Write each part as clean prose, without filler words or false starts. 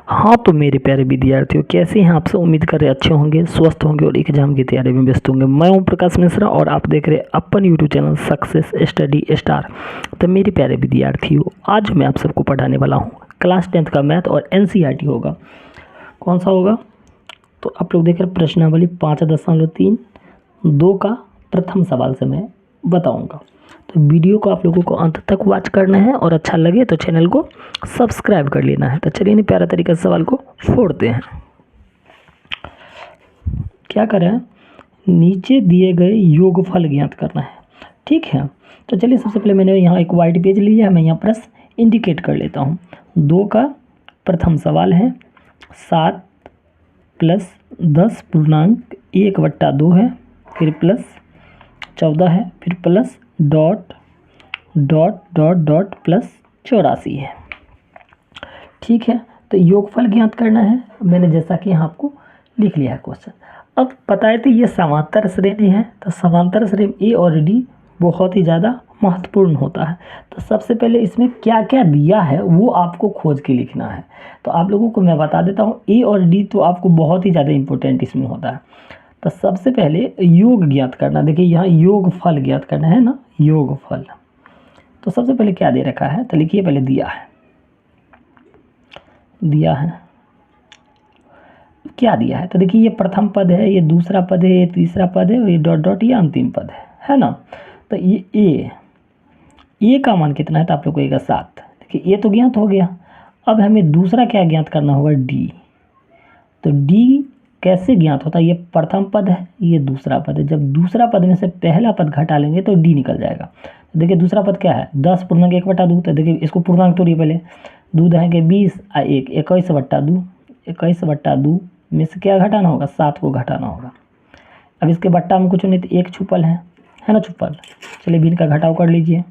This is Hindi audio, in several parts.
हाँ तो मेरे प्यारे विद्यार्थियों, कैसे हैं आप सब। उम्मीद कर रहे अच्छे होंगे, स्वस्थ होंगे और एग्जाम की तैयारी में व्यस्त होंगे। मैं ओम प्रकाश मिश्रा और आप देख रहे हैं अपन YouTube channel success study star. तो मेरे प्यारे विद्यार्थियों, आज मैं आप सबको पढ़ाने वाला हूँ क्लास 10th का मैथ और एनसीईआरटी होगा। कौन सा होगा? तो आप लोग देख रहे प्रश्नावली 5.3 2 का प्रथम सवाल से मैं बताऊँगा। तो वीडियो को आप लोगों को अंत तक वॉच करना है और अच्छा लगे तो चैनल को सब्सक्राइब कर लेना है। तो चलिए प्यारा तरीके से सवाल को फोड़ते हैं। क्या करें? नीचे दिए गए योगफल ज्ञात करना है। ठीक है, तो चलिए सबसे पहले मैंने यहाँ एक वाइट पेज लिया है, मैं यहाँ प्लस इंडिकेट कर लेता हूँ। 2 का प्रथम सवाल है 7 प्लस 10.1/2 है, फिर प्लस 14 है, फिर plus dot dot dot dot plus 84 है। ठीक है, तो योगफल ज्ञात करना है। मैंने जैसा कि यहाँ आपको लिख लिया है क्वेश्चन। अब बताए थे ये समांतर श्रेणी है, तो समांतर श्रेणी ए और डी बहुत ही ज़्यादा महत्वपूर्ण होता है। तो सबसे पहले इसमें क्या क्या दिया है वो आपको खोज के लिखना है। तो आप लोगों को मैं बता देता हूँ, ए और डी तो आपको बहुत ही ज़्यादा इंपॉर्टेंट इसमें होता है। तो सबसे पहले योग ज्ञात करना। देखिए यहाँ योगफल ज्ञात करना है ना, योगफल। तो सबसे पहले क्या दे रखा है, तो लिखिए पहले दिया है क्या दिया है। तो देखिए ये प्रथम पद है, ये दूसरा पद है, ये तीसरा पद है और ये डॉट डॉट ये अंतिम पद है ना। तो ये ए का मान कितना है, तो आप लोग को कहेगा 7। देखिए ए तो ज्ञात हो गया। अब हमें दूसरा क्या ज्ञात करना होगा, डी। तो डी कैसे ज्ञात होता है? ये प्रथम पद है, ये दूसरा पद है। जब दूसरा पद में से पहला पद घटा लेंगे तो डी निकल जाएगा। तो देखिए दूसरा पद क्या है, 10.1/2। तो देखिए इसको पूर्णांक तोड़िए पहले। दूध है कि 20 आ 1 21/2। 21/2 में से क्या घटाना होगा, 7 को घटाना होगा। अब इसके बट्टा में कुछ नहीं, तो 1 छुपल है ना, छुपल। चलिए भी इनका घटाव कर लीजिए।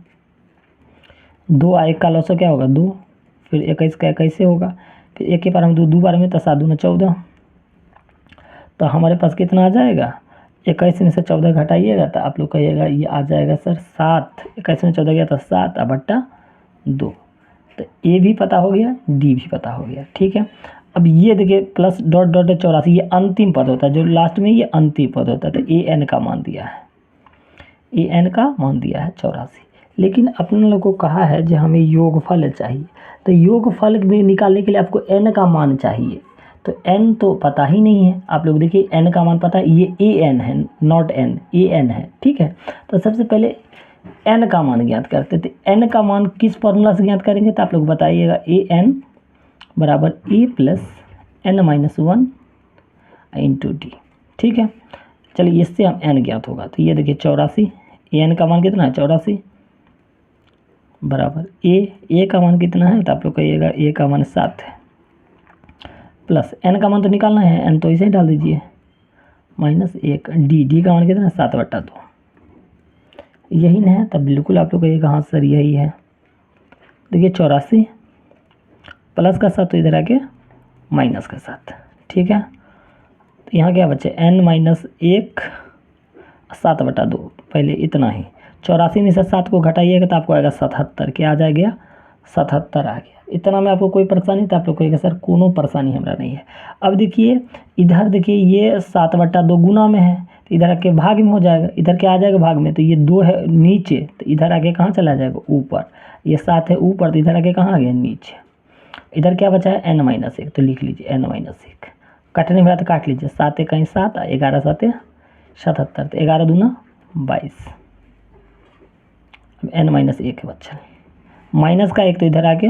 2 आ 1 का लॉस क्या होगा, 2। फिर 21 का 21 से होगा, फिर 1 के पार में 2 2 बार में, तो 7 दूना 14। तो हमारे पास कितना आ जाएगा, 21 में से 14 घटाइएगा तो आप लोग कहिएगा ये आ जाएगा सर 7। 21 में 14 गया तो 7/2। तो ए भी पता हो गया, डी भी पता हो गया। ठीक है, अब ये देखिए प्लस डॉट डॉट 84, ये अंतिम पद होता है, जो लास्ट में ये अंतिम पद होता है। तो ए एन का मान दिया है, ए एन का मान दिया है 84। लेकिन अपने लोगों को कहा है जो हमें योगफल चाहिए। तो योगफल में निकालने के लिए आपको एन का मान चाहिए। तो एन तो पता ही नहीं है। आप लोग देखिए एन का मान पता है, ये ए एन है, नॉट एन, ए एन है। ठीक है, तो सबसे पहले एन का मान ज्ञात करते थे। एन का मान किस फॉर्मूला से ज्ञात करेंगे, तो आप लोग बताइएगा। ए एन बराबर ए प्लस n-1 इंटू डी। ठीक है, चलिए इससे हम एन ज्ञात होगा। तो ये देखिए 84, एन का मान कितना है 84 बराबर ए का मान कितना है, तो आप लोग कहिएगा ए का मान 7 है, प्लस एन का मान तो निकालना है, एन तो इसे ही डाल दीजिए, -1 डी का मान कितना है 7/2। यही ना है, तब बिल्कुल आप लोग कहिएगा हाँ सर यही है। देखिए 84 प्लस का 7 तो इधर आके माइनस का 7। ठीक है, तो यहाँ क्या बचे n-1 7/2। पहले इतना ही 84 में से 7 को घटाइएगा तो आपको आएगा 77। क्या आ जाएगा, 77 आ गया। इतना में आपको कोई परेशानी, तो आप लोग कहेगा सर कोनो परेशानी हमारा नहीं है। अब देखिए इधर देखिए ये 7/2 गुना में है, तो इधर आके भाग में हो जाएगा। इधर क्या आ जाएगा भाग में, तो ये 2 है नीचे, तो इधर आके कहाँ चला जाएगा ऊपर। ये 7 है ऊपर, तो इधर आके कहाँ आ गया नीचे। इधर क्या बचा है n-1, तो लिख लीजिए n-1। काटने वाला तो काट लीजिए, 7 कहीं 7, 11 7 77, तो 11 दूना 22। अब n-1 बच्चा, माइनस का 1 तो इधर आके,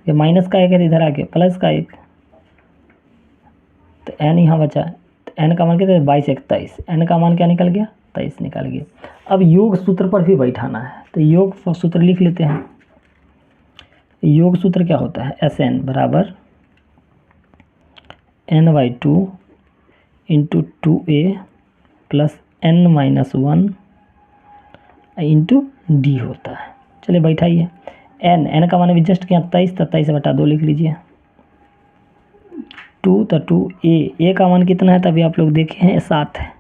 माइनस का 1 है तो इधर आके प्लस का 1, तो n यहाँ बचा। तो n का मान कितना है 22 21, n का मान क्या निकल गया 23 निकल गया। अब योग सूत्र पर भी बैठाना है, तो योग सूत्र लिख लेते हैं। योग सूत्र क्या होता है, Sn बराबर n/2 into 2a plus n-1 into D होता है। चलिए बैठाइए। n का मान भी जस्ट क्या 23, तो 23/2 लिख लीजिए। 2 तो 2a का मान कितना है, तभी आप लोग देखे हैं 7 है,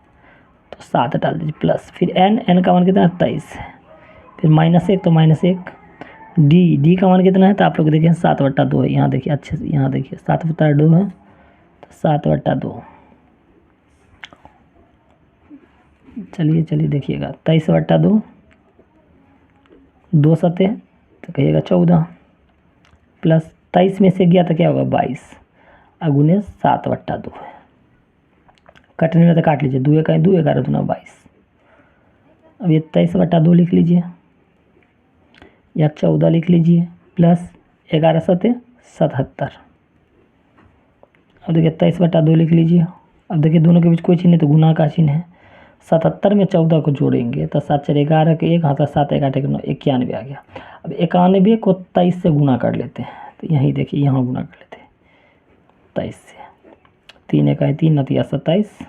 तो 7 डाल दीजिए प्लस, फिर n का मान कितना है 23 है, फिर -1 तो -1 डी का मान कितना है तो आप लोग देखिए 7/2 है। यहाँ देखिए अच्छे से, यहाँ देखिए 7/2 है तो 7/2। चलिए देखिएगा 23/2, 2 सते तो कहिएगा 14 प्लस 23 में से गया तो क्या होगा 22 अगुने 7/2 है। कटने में तो काट लीजिए, 2 1 2 11 दूना 22। अब ये 23/2 लिख लीजिए या 14 लिख लीजिए प्लस 11 सते 77। अब देखिए 23/2 लिख लीजिए। अब देखिए दोनों के बीच कोई चिन्ह नहीं तो गुना का चिन्ह है। 77 में 14 को जोड़ेंगे तो 7 4 11 के 1 हाथ 7 1 8 9 91 आ गया। अब 91 को 23 से गुना कर लेते हैं तो यहीं देखिए यहाँ गुना कर लेते हैं 23 से। 3 1 3 9 27,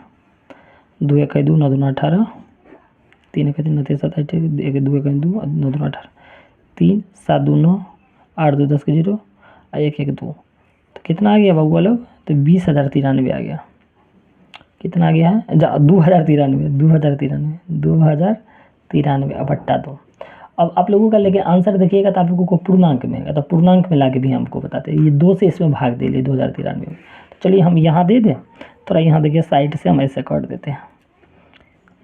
2 1 2 9 2 18, 3 1 3 9 27, 1 2 1 2 9 2 18, 3 7 2 9 8 2 10 के 0 और 1 1 2 तो कितना आ गया बउआ लोग तो 20,093 आ गया। कितना आ गया है 2093 अब आप लोगों का लेके आंसर देखिएगा तो आप लोगों को पूर्णांक में है तो पूर्णांक में लाके भी हमको बताते हैं। ये 2 से इसमें भाग दे लिए 2093 में। तो चलिए हम यहाँ दे दें, थोड़ा यहाँ देखिए साइड से हम ऐसे कर देते हैं।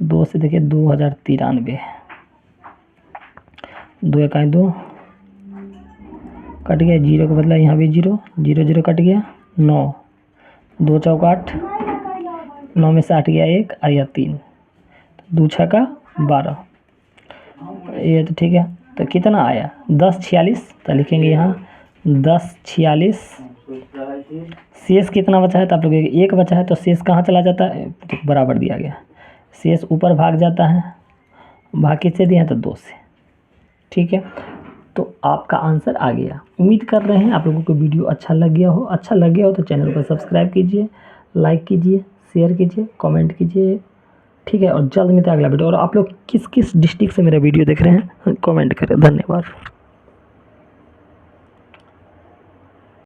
2 से देखिए 2093, 2 1 2 कट गया, 0 का बदला यहाँ भी 0 0 0 कट गया, 9 2 चौक 8, 9 में से 8 गया 1 आया 3, 2 6 12। ये तो ठीक है तो कितना आया 1046 तो लिखेंगे यहाँ 1046। शेष कितना बचा है तो आप लोग एक बचा है तो शेष कहाँ चला जाता है तो बराबर दिया गया, शेष ऊपर भाग जाता है, भाग किससे दिया है तो 2 से। ठीक है तो आपका आंसर आ गया। उम्मीद कर रहे हैं आप लोगों को वीडियो अच्छा लग गया हो तो चैनल को सब्सक्राइब कीजिए, लाइक कीजिए, शेयर कीजिए, कमेंट कीजिए। ठीक है और जल्द मिलते हैं अगला वीडियो। और आप लोग किस किस डिस्ट्रिक्ट से मेरा वीडियो देख रहे हैं कमेंट करें। धन्यवाद।